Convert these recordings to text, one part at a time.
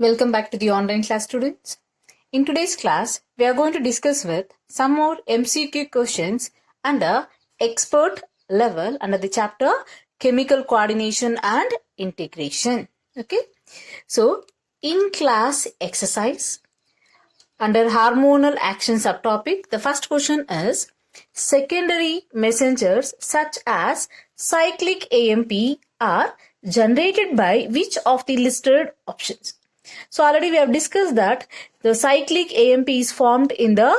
Welcome back to the online class, students. In today's class, we are going to discuss with some more MCQ questions under expert level under the chapter chemical coordination and integration. Okay. So, in class exercise under hormonal action subtopic, the first question is secondary messengers such as cyclic AMP are generated by which of the listed options? So already we have discussed that the cyclic AMP is formed in the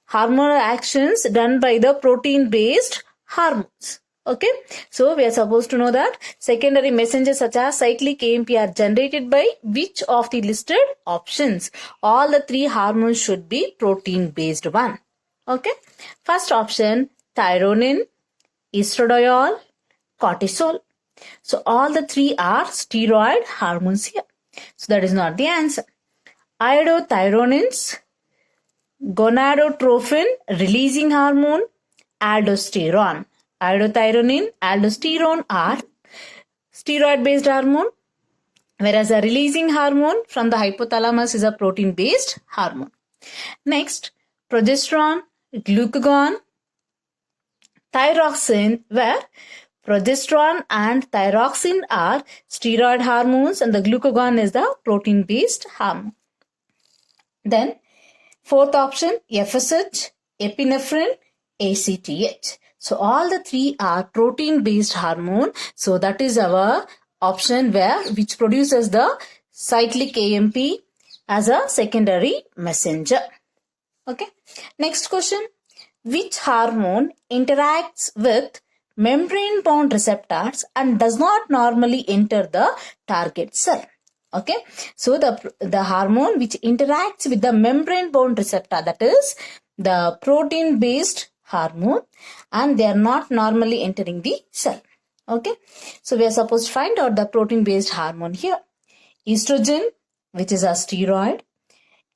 hormonal actions done by the protein based hormones. Okay, so we are supposed to know that secondary messengers such as cyclic AMP are generated by which of the listed options? All the three hormones should be protein based one. Okay, first option thyronin, estradiol, cortisol. So all the three are steroid hormones here. So that is not the answer. Iodothyronins, gonadotrophin releasing hormone, aldosterone. Iodothyronin, aldosterone are steroid based hormone, whereas a releasing hormone from the hypothalamus is a protein based hormone. Next, progesterone, glucagon, thyroxine, where progesterone and thyroxine are steroid hormones and the glucagon is the protein based hormone. Then fourth option FSH, epinephrine, ACTH. So all the three are protein based hormone. So that is our option which produces the cyclic AMP as a secondary messenger. Okay. Next question. Which hormone interacts with membrane bound receptors and does not normally enter the target cell? Okay, so the hormone which interacts with the membrane bound receptor, that is the protein based hormone, and they are not normally entering the cell. Okay, so we are supposed to find out the protein based hormone here. Estrogen, which is a steroid,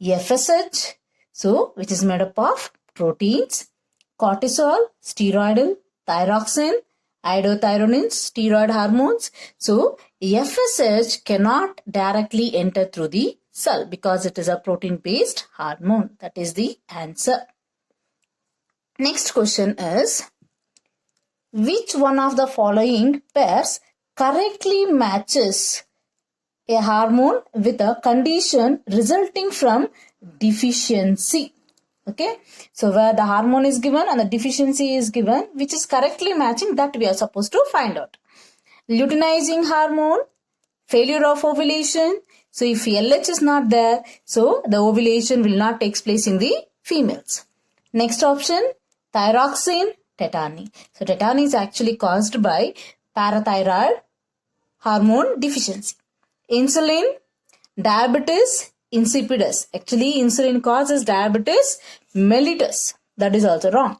FSH, so which is made up of proteins, cortisol, steroidal, thyroxine, iodothyronins, steroid hormones. So FSH cannot directly enter through the cell because it is a protein based hormone. That is the answer. Next question is, which one of the following pairs correctly matches a hormone with a condition resulting from deficiency? Okay, so where the hormone is given and the deficiency is given, which is correctly matching, that we are supposed to find out. Luteinizing hormone, failure of ovulation. So if LH is not there, so the ovulation will not take place in the females. Next option, thyroxine, tetany. So tetany is actually caused by parathyroid hormone deficiency. Insulin, diabetes insipidus. Actually, insulin causes diabetes mellitus. That is also wrong.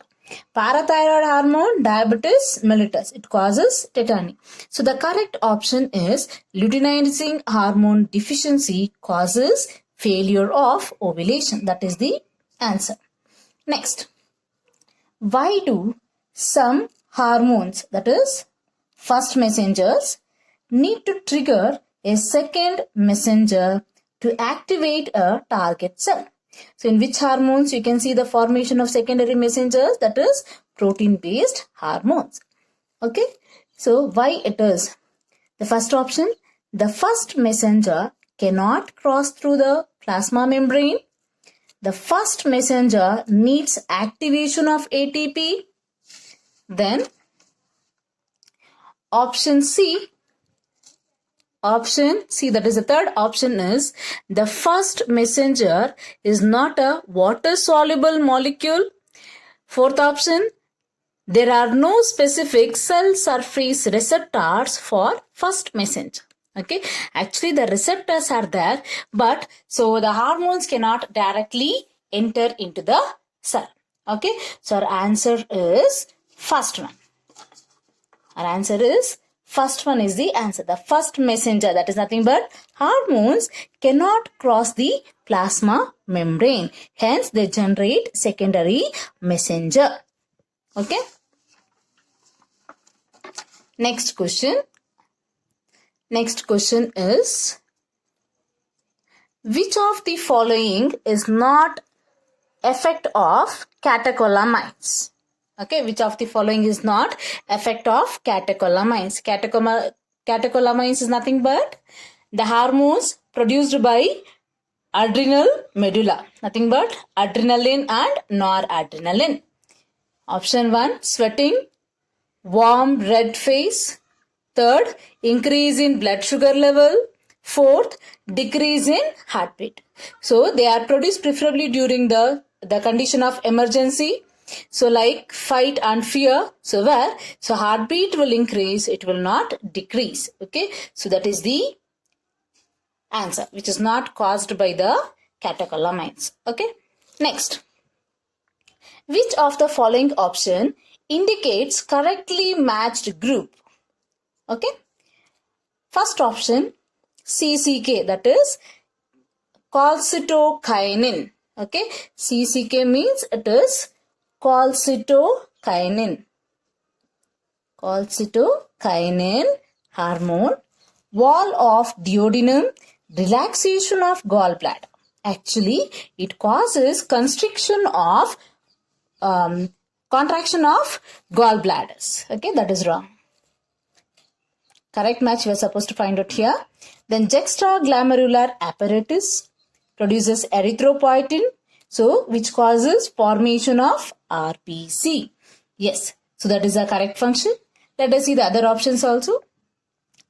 Parathyroid hormone, diabetes mellitus. It causes tetany. So the correct option is luteinizing hormone deficiency causes failure of ovulation. That is the answer. Next, why do some hormones, that is first messengers, need to trigger a second messenger to activate a target cell? So in which hormones you can see the formation of secondary messengers, that is protein based hormones. Okay, so why it is? The first option, the first messenger cannot cross through the plasma membrane. The first messenger needs activation of ATP. Then option C, that is the third option, is the first messenger is not a water soluble molecule. Fourth option, there are no specific cell surface receptors for first messenger. Okay, actually the receptors are there, but so the hormones cannot directly enter into the cell. Okay, so our answer is first one. Our answer is first one is the answer. The first messenger, that is nothing but hormones, cannot cross the plasma membrane. Hence, they generate secondary messenger. Okay. Next question. Next question is, Which of the following is not effect of catecholamines? Okay, which of the following is not effect of catecholamines? Catecholamines is nothing but the hormones produced by adrenal medulla, nothing but adrenaline and noradrenaline. Option 1, sweating, warm red face. Third, increase in blood sugar level. Fourth, decrease in heartbeat. So they are produced preferably during the condition of emergency. So like fight and fear. So heartbeat will increase, it will not decrease. Okay. So that is the answer, which is not caused by the catecholamines. Okay. Next. Which of the following option indicates correctly matched group? Okay. First option, CCK, that is cholecystokinin. Okay. CCK means it is cholecystokinin. Cholecystokinin hormone, wall of duodenum, relaxation of gallbladder. Actually, it causes constriction of contraction of gallbladders. Okay, that is wrong. Correct match we are supposed to find out here. Then juxtaglomerular apparatus produces erythropoietin, so which causes formation of RBC. Yes, so that is the correct function. Let us see the other options also.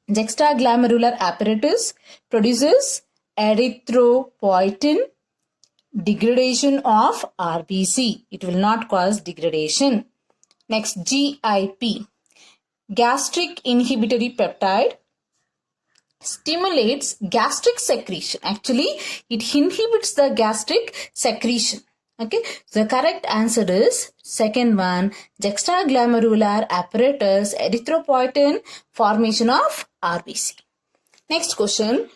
Juxtaglomerular apparatus produces erythropoietin, degradation of RBC. It will not cause degradation. Next, GIP, gastric inhibitory peptide, stimulates gastric secretion. Actually, it inhibits the gastric secretion. Okay, the correct answer is second one, juxtaglomerular apparatus, erythropoietin, formation of RBC. Next question,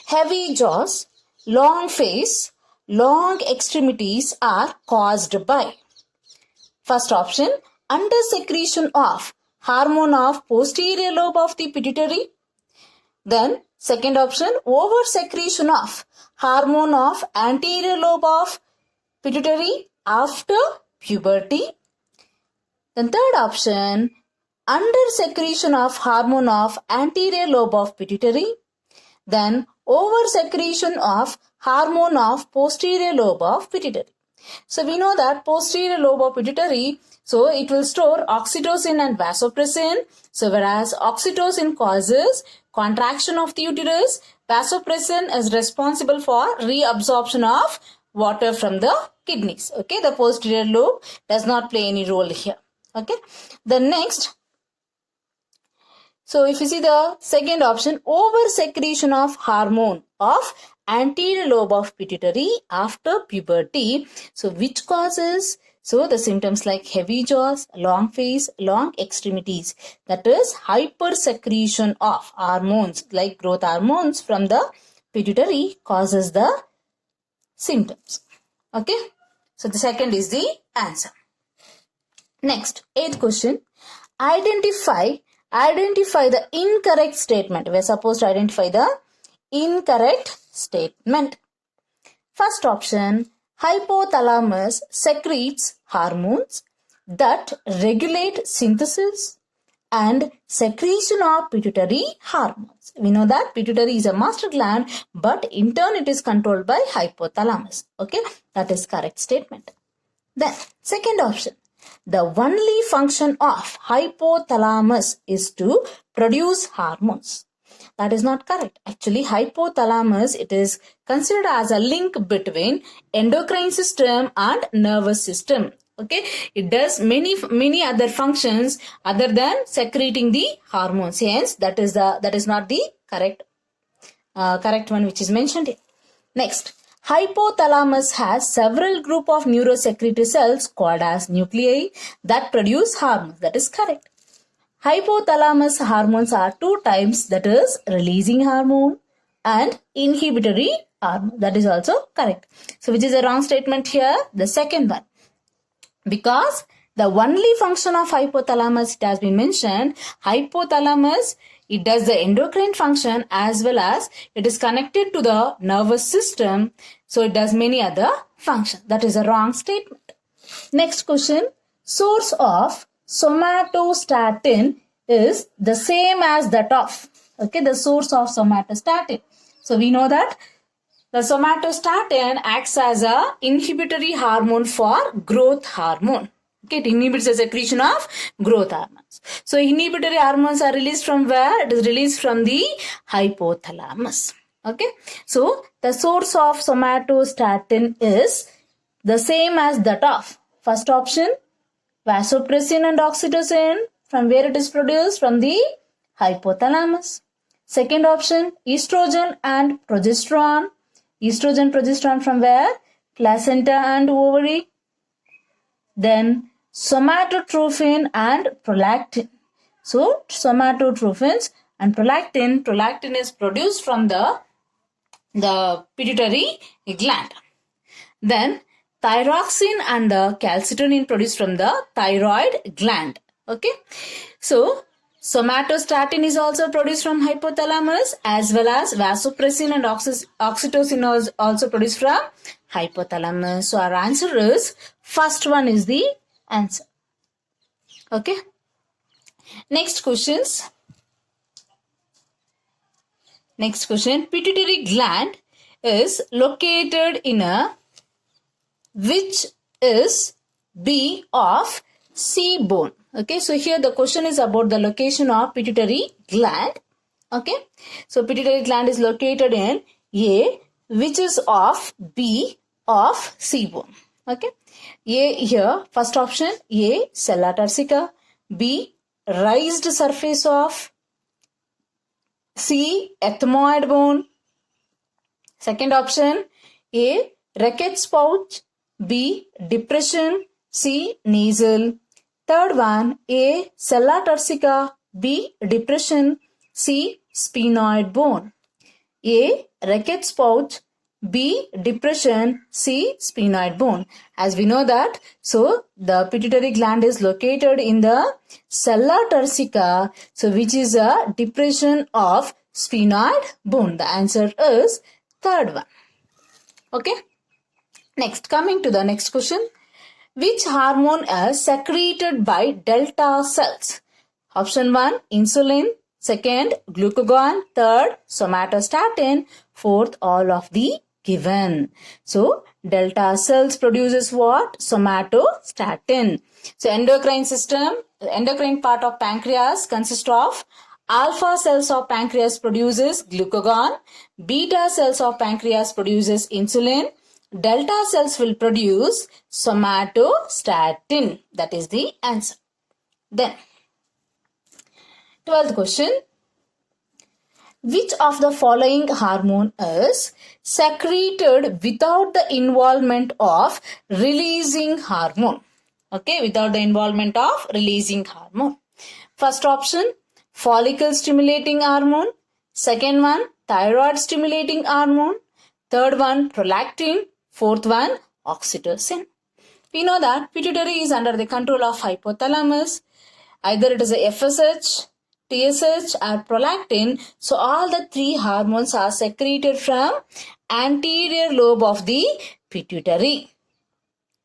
heavy jaws, long face, long extremities are caused by. First option, under secretion of hormone of posterior lobe of the pituitary. Then second option, over secretion of hormone of anterior lobe of pituitary after puberty. Then third option, under secretion of hormone of anterior lobe of pituitary. Then over secretion of hormone of posterior lobe of pituitary. So we know that posterior lobe of pituitary, so it will store oxytocin and vasopressin. So whereas oxytocin causes contraction of the uterus, vasopressin is responsible for reabsorption of water from the kidneys. Okay, the posterior lobe does not play any role here. Okay, the next, so if you see the second option, over secretion of hormone of anterior lobe of pituitary after puberty. So which causes, so the symptoms like heavy jaws, long face, long extremities, that is hypersecretion of hormones like growth hormones from the pituitary causes the symptoms. Okay, so the second is the answer. Next, 8th question, identify the incorrect statement. We are supposed to identify the incorrect statement. First option, hypothalamus secretes hormones that regulate synthesis and secretion of pituitary hormones. We know that pituitary is a master gland, but in turn it is controlled by hypothalamus. Okay, that is correct statement. Then second option, the only function of hypothalamus is to produce hormones. That is not correct. Actually, hypothalamus, it is considered as a link between endocrine system and nervous system. Okay, it does many other functions other than secreting the hormones. Hence, that is not the correct one which is mentioned here. Next, hypothalamus has several group of neurosecretory cells called as nuclei that produce hormones. That is correct. Hypothalamus hormones are two types, that is releasing hormone and inhibitory hormone. That is also correct. So which is a wrong statement here? The second one. Because the only function of hypothalamus, it has been mentioned, hypothalamus it does the endocrine function as well as it is connected to the nervous system. So it does many other functions. That is a wrong statement. Next question. Source of somatostatin is the same as that of, okay, the source of somatostatin. So we know that the somatostatin acts as a inhibitory hormone for growth hormone. Okay, it inhibits the secretion of growth hormones. So inhibitory hormones are released from where? It is released from the hypothalamus. Okay, so the source of somatostatin is the same as that of, first option, vasopressin and oxytocin. From where it is produced? From the hypothalamus. Second option, estrogen and progesterone. Estrogen, progesterone from where? Placenta and ovary. Then somatotropin and prolactin. So somatotropins and prolactin. Prolactin is produced from the pituitary gland. Then thyroxine and the calcitonin produced from the thyroid gland. Okay. So somatostatin is also produced from hypothalamus as well as vasopressin and oxytocin is also produced from hypothalamus. So our answer is first one is the answer. Okay. Next questions. Next question. Pituitary gland is located in a which is B of C bone. Okay, so here the question is about the location of pituitary gland. Okay, so pituitary gland is located in A, which is of B of C bone. Okay, A here, first option, A, sella turcica, B, raised surface of, C, ethmoid bone. Second option, A, Reckitt's pouch, B, depression, C, nasal. Third one, A, sella turcica, B, depression, C, sphenoid bone. A, Reckitt's pouch, B, depression, C, sphenoid bone. As we know that, so the pituitary gland is located in the sella turcica, so which is a depression of sphenoid bone. The answer is third one. Okay. Next, coming to the next question. Which hormone is secreted by delta cells? Option 1, insulin. Second, glucagon. Third, somatostatin. Fourth, all of the given. So, delta cells produces what? Somatostatin. So, endocrine system, endocrine part of pancreas consists of alpha cells of pancreas produces glucagon. Beta cells of pancreas produces insulin. Delta cells will produce somatostatin. That is the answer. Then, 12th question. Which of the following hormone is secreted without the involvement of releasing hormone? Okay, without the involvement of releasing hormone. First option, follicle stimulating hormone. Second one, thyroid stimulating hormone. Third one, prolactin. Fourth one, oxytocin. We know that pituitary is under the control of hypothalamus. Either it is a FSH, TSH or prolactin. So all the three hormones are secreted from anterior lobe of the pituitary.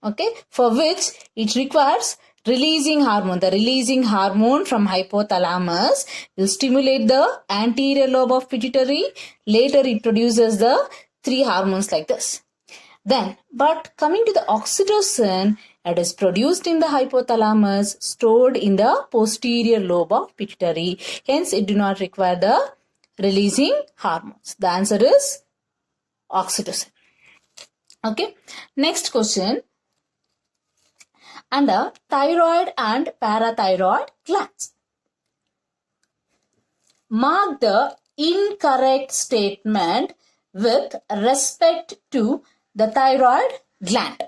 Okay, for which it requires releasing hormone. The releasing hormone from hypothalamus will stimulate the anterior lobe of pituitary. Later it produces the three hormones like this. Then, but coming to the oxytocin, it is produced in the hypothalamus, stored in the posterior lobe of pituitary. Hence, it do not require the releasing hormones. The answer is oxytocin. Okay. Next question. Under thyroid and parathyroid glands. Mark the incorrect statement with respect to the thyroid gland.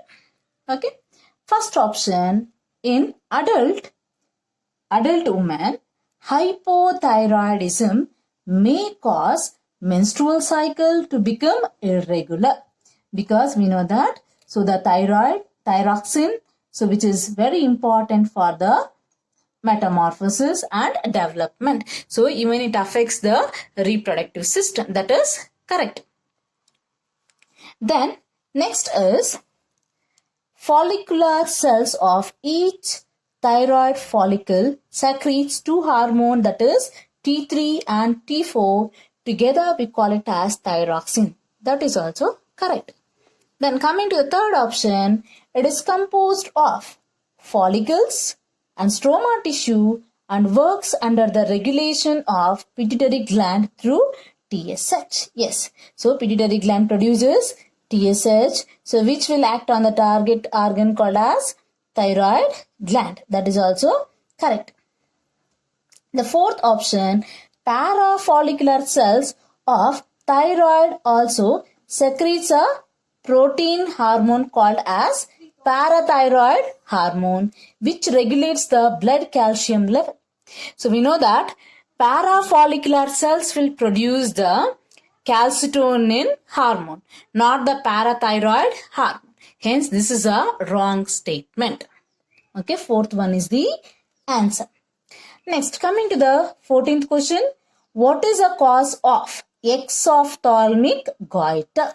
Okay. First option, in adult women, hypothyroidism may cause menstrual cycle to become irregular. Because we know that, so the thyroxine, so which is very important for the metamorphosis and development. So even it affects the reproductive system. That is correct. Then next is follicular cells of each thyroid follicle secretes two hormones, that is T3 and T4. Together we call it as thyroxine. That is also correct. Then coming to the third option, it is composed of follicles and stroma tissue and works under the regulation of pituitary gland through TSH. Yes, so pituitary gland produces TSH, so which will act on the target organ called as thyroid gland. That is also correct. The fourth option, parafollicular cells of thyroid also secretes a protein hormone called as parathyroid hormone, which regulates the blood calcium level. So we know that parafollicular cells will produce the calcitonin hormone, not the parathyroid hormone. Hence, this is a wrong statement. Okay, fourth one is the answer. Next, coming to the 14th question, what is the cause of exophthalmic goiter?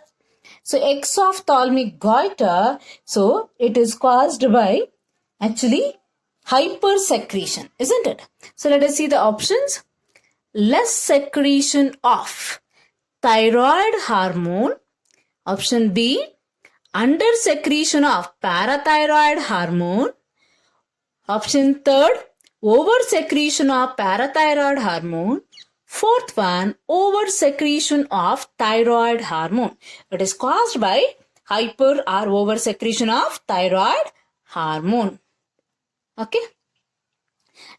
So, exophthalmic goiter, so it is caused by actually hypersecretion, isn't it? So, let us see the options. Less secretion of thyroid hormone. Option B, under secretion of parathyroid hormone. Option third, over secretion of parathyroid hormone. Fourth one, over secretion of thyroid hormone. It is caused by hyper or over secretion of thyroid hormone. Okay.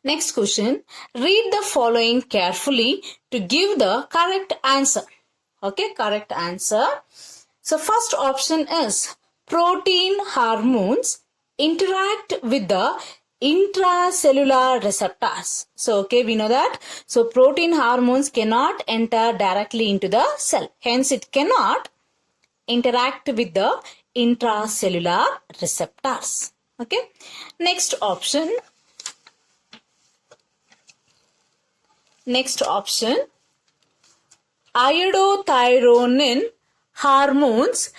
Next question, read the following carefully to give the correct answer. Okay, correct answer. So first option is protein hormones interact with the intracellular receptors. So okay, we know that. So protein hormones cannot enter directly into the cell. Hence it cannot interact with the intracellular receptors. Okay. Next option. Iodothyronin hormones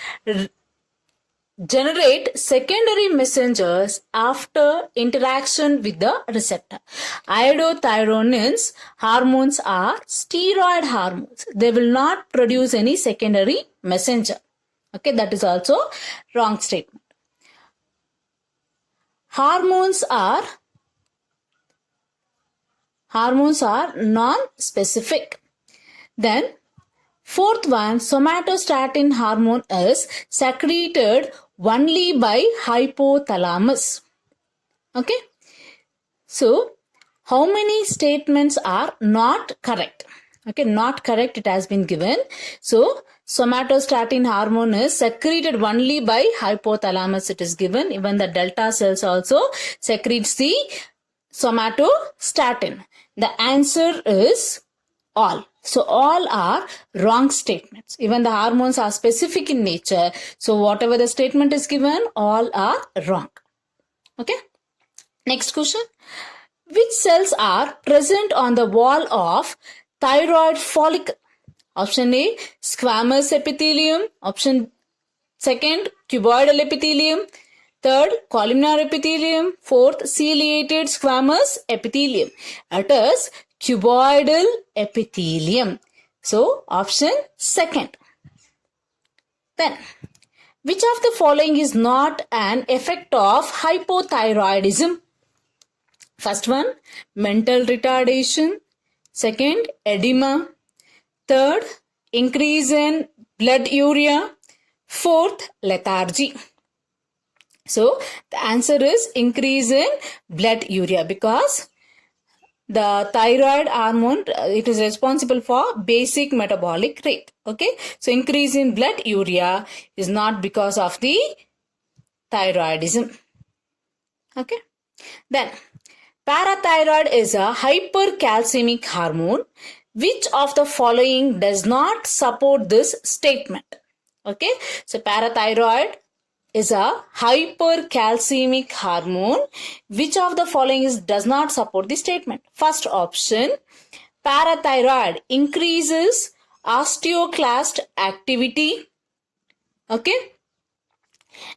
generate secondary messengers after interaction with the receptor. Iodothyronins hormones are steroid hormones. They will not produce any secondary messenger. Okay, that is also wrong statement. Hormones are non-specific. Then fourth one, somatostatin hormone is secreted only by hypothalamus. Okay. So, how many statements are not correct? Okay, not correct, it has been given. So, somatostatin hormone is secreted only by hypothalamus, it is given. Even the delta cells also secretes the somatostatin. The answer is all. So all are wrong statements. Even the hormones are specific in nature. So whatever the statement is given, all are wrong. Okay. Next question. Which cells are present on the wall of thyroid follicle? Option A, squamous epithelium. Option second, cuboidal epithelium. Third, columnar epithelium. Fourth, ciliated squamous epithelium. It is cuboidal epithelium. So, option second. Then, which of the following is not an effect of hypothyroidism? First one, mental retardation. Second, edema. Third, increase in blood urea. Fourth, lethargy. So, the answer is increase in blood urea because the thyroid hormone, it is responsible for basic metabolic rate. Okay. So, increase in blood urea is not because of the thyroidism. Okay. Then, parathyroid is a hypercalcemic hormone. Which of the following does not support this statement? Okay. So, parathyroid is a hypercalcemic hormone. Which of the following does not support the statement? First option, parathyroid increases osteoclast activity. Okay.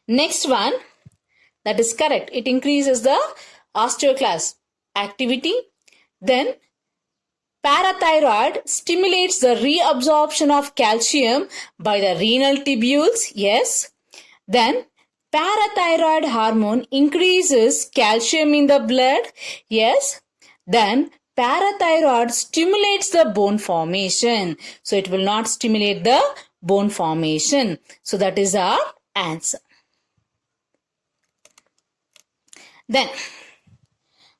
Next one, that is correct. It increases the osteoclast activity. Then parathyroid stimulates the reabsorption of calcium by the renal tubules. Yes. Then parathyroid hormone increases calcium in the blood. Yes. Then parathyroid stimulates the bone formation. So it will not stimulate the bone formation. So that is our answer. Then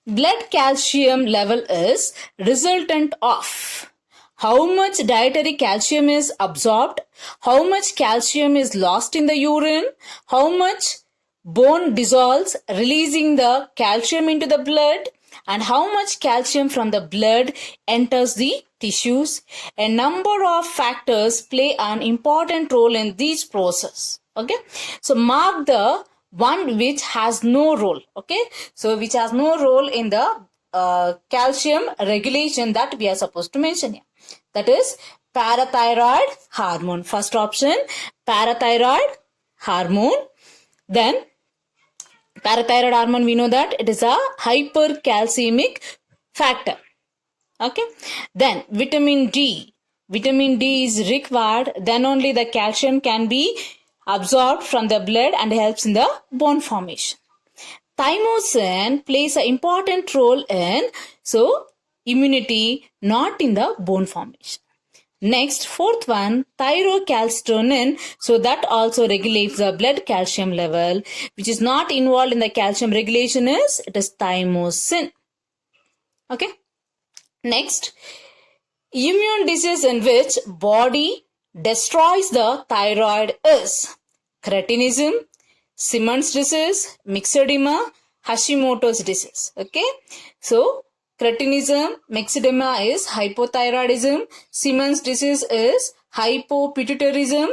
blood calcium level is resultant of how much dietary calcium is absorbed, how much calcium is lost in the urine, how much bone dissolves releasing the calcium into the blood, and how much calcium from the blood enters the tissues. A number of factors play an important role in this process. Okay, so mark the one which has no role. Okay, so which has no role in the calcium regulation that we are supposed to mention here. That is parathyroid hormone. First option, parathyroid hormone. Then parathyroid hormone, we know that it is a hypercalcemic factor. Okay. Then vitamin D. Vitamin D is required. Then only the calcium can be absorbed from the blood and helps in the bone formation. Thymosin plays an important role in immunity, not in the bone formation. Next, fourth one, thyrocalcitonin. So that also regulates the blood calcium level, which is not involved in the calcium regulation it is thymosin. Okay. Next, immune disease in which body destroys the thyroid is cretinism, Simmons disease, myxedema, Hashimoto's disease. Okay. So, cretinism, myxedema is hypothyroidism. Simmons disease is hypopituitarism.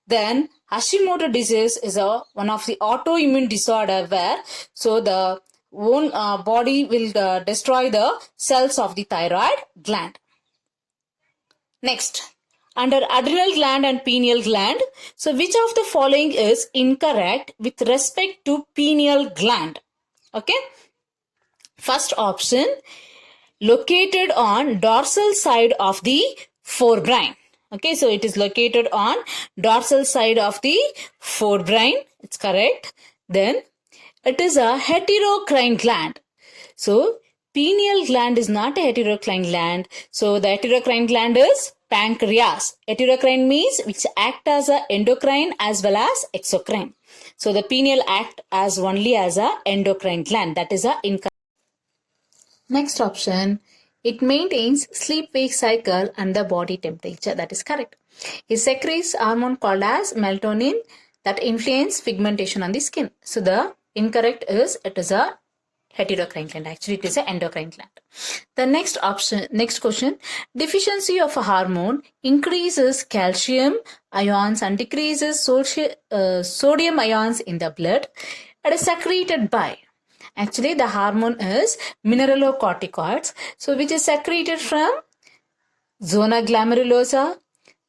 Then Hashimoto disease is one of the autoimmune disorder where the own body will destroy the cells of the thyroid gland. Next, under adrenal gland and pineal gland. So which of the following is incorrect with respect to pineal gland? Okay. First option, located on dorsal side of the forebrain. Okay, so it is located on dorsal side of the forebrain. It's correct. Then it is a heterocrine gland. So pineal gland is not a heterocrine gland. So the heterocrine gland is pancreas. Heterocrine means which act as a endocrine as well as exocrine. So the pineal act as only as a endocrine gland. That is a incorrect. Next option, it maintains sleep-wake cycle and the body temperature. That is correct. It secretes hormone called as melatonin that influence pigmentation on the skin. So the incorrect is it is a heterocrine gland. Actually, it is an endocrine gland. The next question, deficiency of a hormone increases calcium ions and decreases sodium ions in the blood. It is secreted by. Actually, the hormone is mineralocorticoids. So, which is secreted from zona glomerulosa,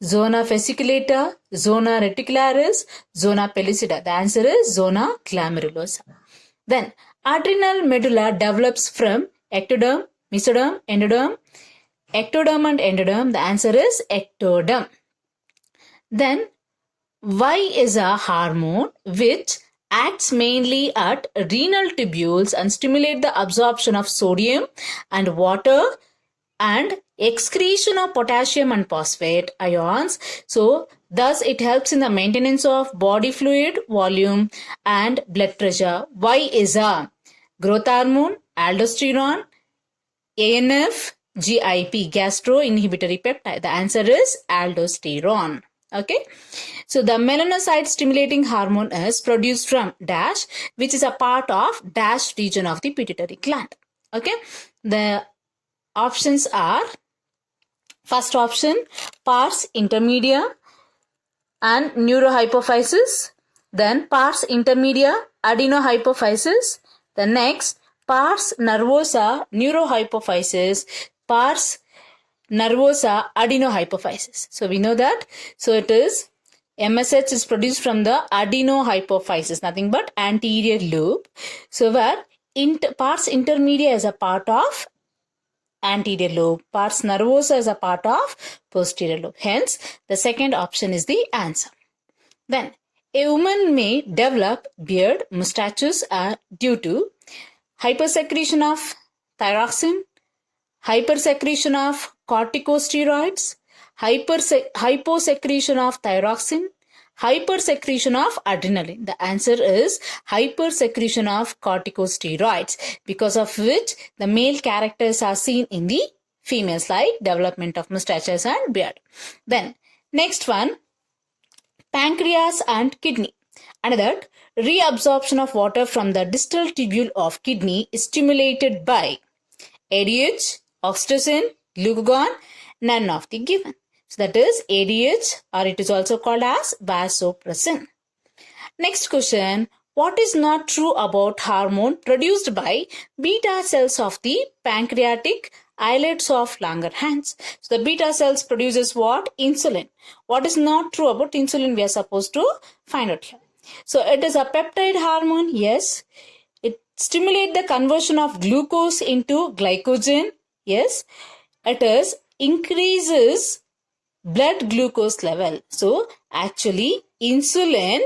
zona fasciculata, zona reticularis, zona pellucida. The answer is zona glomerulosa. Then, adrenal medulla develops from ectoderm, mesoderm, endoderm, ectoderm and endoderm. The answer is ectoderm. Then, Y is a hormone which acts mainly at renal tubules and stimulate the absorption of sodium and water and excretion of potassium and phosphate ions. So, thus it helps in the maintenance of body fluid volume and blood pressure. Y is a growth hormone, aldosterone, ANF, GIP, gastroinhibitory peptide. The answer is aldosterone. Okay. So the melanocyte stimulating hormone is produced from dash, which is a part of dash region of the pituitary gland. Okay. The options are first option, pars intermedia and neurohypophysis. then pars intermedia, adenohypophysis. The next, pars nervosa, neurohypophysis, pars nervosa, adenohypophysis. So we know that. So it is MSH is produced from the adenohypophysis, nothing but anterior lobe. So where pars intermedia is a part of anterior lobe, pars nervosa is a part of posterior lobe. Hence, the second option is the answer. Then, a woman may develop beard, mustaches due to hypersecretion of thyroxine, hypersecretion of corticosteroids, hyposecretion of thyroxine, hypersecretion of adrenaline. The answer is hypersecretion of corticosteroids, because of which the male characters are seen in the females, like development of mustaches and beard. Then, next one, pancreas and kidney. Another, reabsorption of water from the distal tubule of kidney is stimulated by ADH, oxytocin, glucagon, none of the given. So that is ADH, or it is also called as vasopressin. Next question, what is not true about hormone produced by beta cells of the pancreatic islets of Langerhans? So the beta cells produces what? Insulin. What is not true about insulin? We are supposed to find out here. So it is a peptide hormone. Yes. It stimulates the conversion of glucose into glycogen. Yes. It is increases blood glucose level. So actually insulin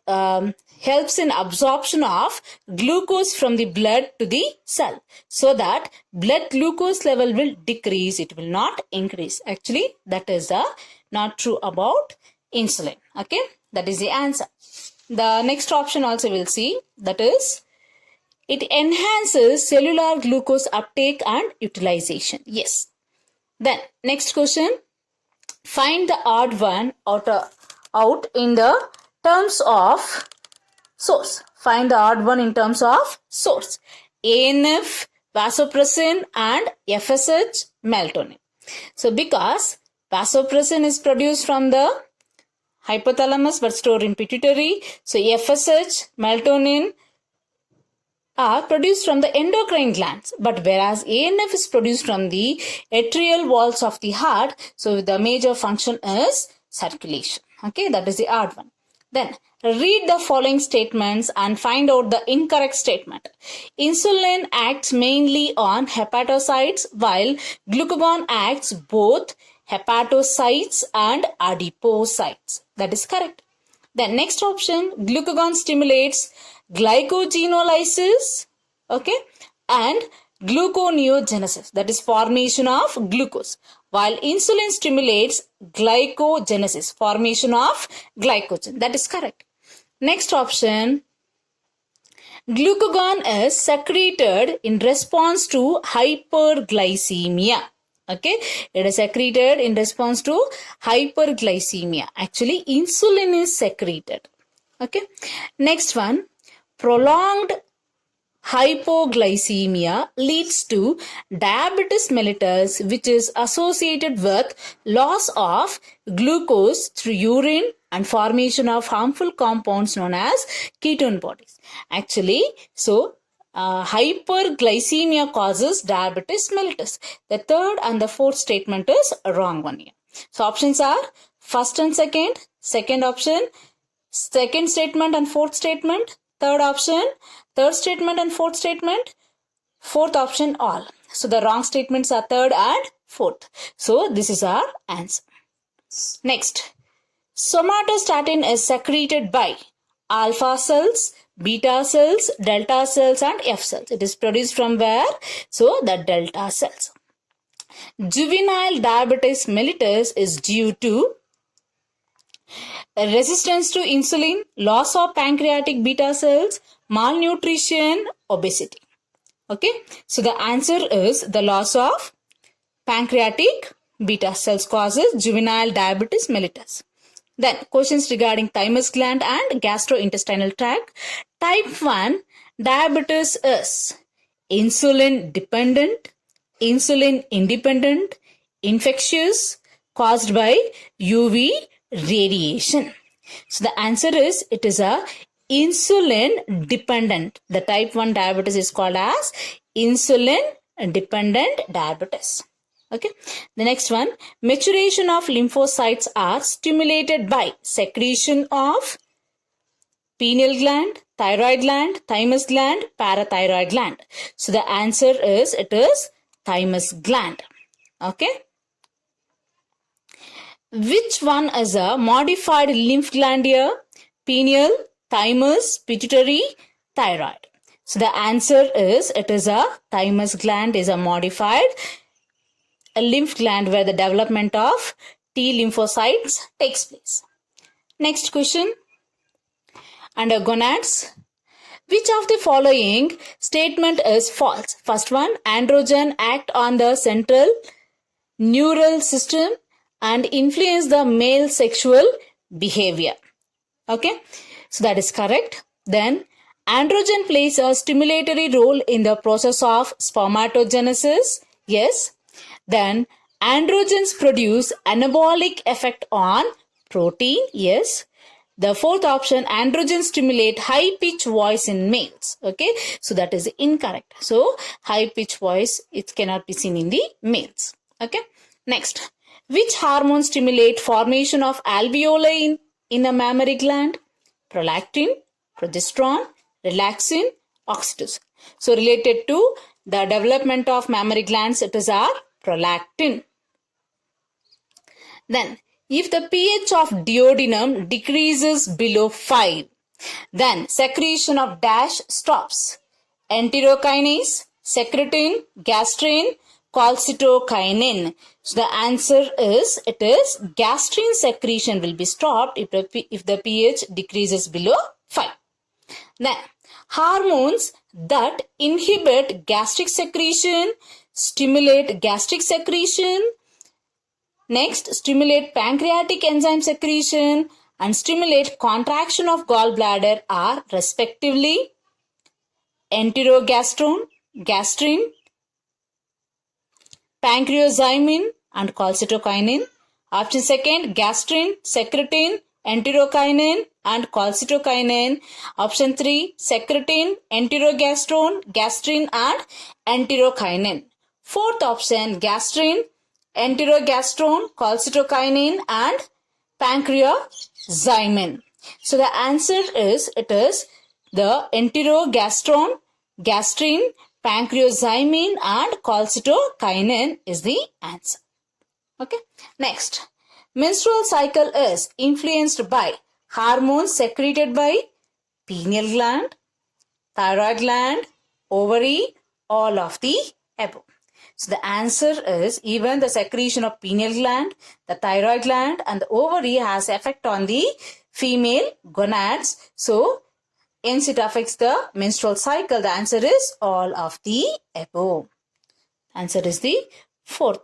helps in absorption of glucose from the blood to the cell, so that blood glucose level will decrease, it will not increase. Actually, that is not true about insulin. Okay, that is the answer. The next option also we'll see, that is, it enhances cellular glucose uptake and utilization. Yes. Then next question, find the odd one out in the terms of source. Find the odd one in terms of source. ANF, vasopressin and FSH, melatonin. So because vasopressin is produced from the hypothalamus but stored in pituitary, so FSH, melatonin are produced from the endocrine glands, but whereas ANF is produced from the atrial walls of the heart, so the major function is circulation. Okay, that is the odd one. Then read the following statements and find out the incorrect statement. Insulin acts mainly on hepatocytes while glucagon acts both hepatocytes and adipocytes. That is correct. Then next option, glucagon stimulates glycogenolysis, okay, and gluconeogenesis, that is formation of glucose, while insulin stimulates glycogenesis, formation of glycogen. That is correct. Next option, glucagon is secreted in response to hyperglycemia. Okay, it is secreted in response to hyperglycemia. Actually, insulin is secreted. Okay, next one, prolonged hypoglycemia leads to diabetes mellitus, which is associated with loss of glucose through urine and formation of harmful compounds known as ketone bodies. Actually, so hyperglycemia causes diabetes mellitus. The third and the fourth statement is a wrong one here. So options are first and second, second option, second statement and fourth statement, third option, third statement and fourth statement, fourth option all. So the wrong statements are third and fourth. So this is our answer. Next, somatostatin is secreted by alpha cells, beta cells, delta cells and F cells. It is produced from where? So the delta cells. Juvenile diabetes mellitus is due to resistance to insulin, loss of pancreatic beta cells, malnutrition, obesity. Okay, so the answer is the loss of pancreatic beta cells causes juvenile diabetes mellitus. Then questions regarding thymus gland and gastrointestinal tract. Type 1 diabetes is insulin dependent, insulin independent, infectious, caused by UV radiation. So the answer is, it is a insulin dependent. The type 1 diabetes is called as insulin dependent diabetes. Okay. The next one, maturation of lymphocytes are stimulated by secretion of pineal gland, thyroid gland, thymus gland, parathyroid gland. So the answer is, it is thymus gland. Okay. Which one is a modified lymph gland here? Pineal, thymus, pituitary, thyroid. So the answer is, it is a thymus gland is a modified lymph gland where the development of T lymphocytes takes place. Next question. Under gonads, which of the following statement is false? First one, androgen act on the central neural system and influence the male sexual behavior. Okay, so that is correct. Then, androgen plays a stimulatory role in the process of spermatogenesis. Yes. Then, androgens produce anabolic effect on protein. Yes. The fourth option, androgens stimulate high-pitched voice in males. Okay, so that is incorrect. So, high-pitched voice, it cannot be seen in the males. Okay, next, which hormone stimulate formation of alveoli in a mammary gland? Prolactin, progesterone, relaxin, oxytocin. So, related to the development of mammary glands, it is our prolactin. Then, if the pH of duodenum decreases below 5, then secretion of dash stops. Enterokinase, secretin, gastrin, calcitokinin. So the answer is, it is gastrin secretion will be stopped if the pH decreases below 5. Then, hormones that inhibit gastric secretion, stimulate gastric secretion, next, stimulate pancreatic enzyme secretion and stimulate contraction of gallbladder are respectively enterogastrone, gastrin, pancreozymin and calcitokinin. Option second, gastrin, secretin, enterokinin and calcitokinin. Option 3, secretin, enterogastrone, gastrin and enterokinin. Fourth option, gastrin, enterogastrone, calcitokinin and pancreozymin. So the answer is, it is the enterogastrone, gastrin, pancreozymin and calcitokinin is the answer. Okay. Next, menstrual cycle is influenced by hormones secreted by pineal gland, thyroid gland, ovary, all of the above. So the answer is, even the secretion of pineal gland, the thyroid gland and the ovary has effect on the female gonads. So hence it affects the menstrual cycle. The answer is all of the above. Answer is the fourth.